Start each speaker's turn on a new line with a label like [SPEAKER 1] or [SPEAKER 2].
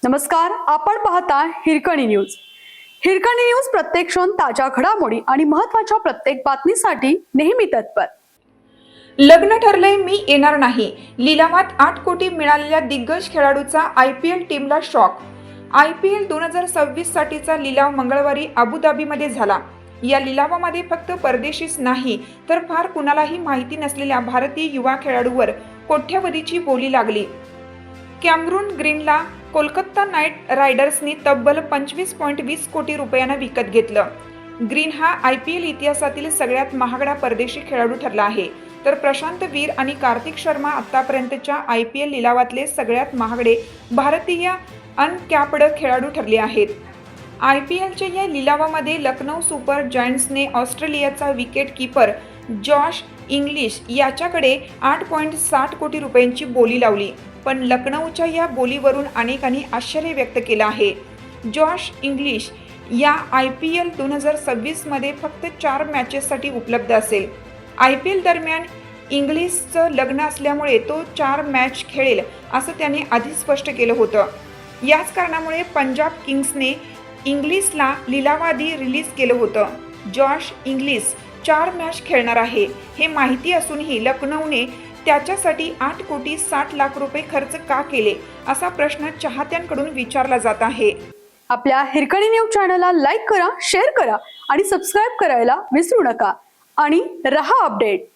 [SPEAKER 1] नमस्कार, आपण पाहता हिरकणी न्यूज. हिरकणी न्यूज प्रत्येक क्षण ताज्या घडामोडी आणि महत्त्वाच्या प्रत्येक बातमीसाठी नेहमी तत्पर.
[SPEAKER 2] लग्न ठरलंय मी येणार नाही. लिलावात 8 कोटी मिळालेल्या दिग्गज खेळाडूचा IPL टीमला शॉक. IPL 2026 साठीचा लिलाव मंगळवारी अबुधाबीमध्ये झाला. या लिलावामध्ये फक्त परदेशीच नाही तर फार कुणालाही माहिती नसलेल्या भारतीय युवा खेळाडूवर कोट्यवधीची बोली लागली. कॅमरून ग्रीनला कोलकाता नाईट रायडर्सनी तब्बल 25.20 कोटी रुपयांना विकत घेतलं. ग्रीन हा IPL इतिहासातील सगळ्यात महागडा परदेशी खेळाडू ठरला आहे, तर प्रशांत वीर आणि कार्तिक शर्मा आतापर्यंतच्या IPL लिलावातले सगळ्यात महागडे भारतीय अनकॅप्ड खेळाडू ठरले आहेत. IPLच्या या लिलावामध्ये लखनौ सुपर जायंट्सने ऑस्ट्रेलियाचा विकेट कीपर जॉश इंग्लिश याच्याकडे 8.60 कोटी रुपयांची बोली लावली. पण लखनौच्या या बोलीवरून अनेकांनी आश्चर्य व्यक्त केलं आहे. जॉश इंग्लिश या IPL 2026 मध्ये फक्त 4 मॅचेससाठी उपलब्ध असेल. IPL दरम्यान इंग्लिशचं लग्न असल्यामुळे तो 4 मॅच खेळेल असं त्याने आधीच स्पष्ट केलं होतं. याच कारणामुळे पंजाब किंग्सने इंग्लिशला लिलावाआधी रिलीज केलं होतं. जॉश इंग्लिश 4 मॅच खेळणार आहे हे माहिती असूनही लखनौने त्याच्यासाठी 8 कोटी 60 लाख रुपये खर्च का केले असा प्रश्न चाहत्यांकडून विचारला जात आहे.
[SPEAKER 1] आपल्या हिरकणी न्यूज चॅनलला लाईक करा, शेअर करा आणि सबस्क्राईब करायला विसरू नका आणि रहा अपडेट.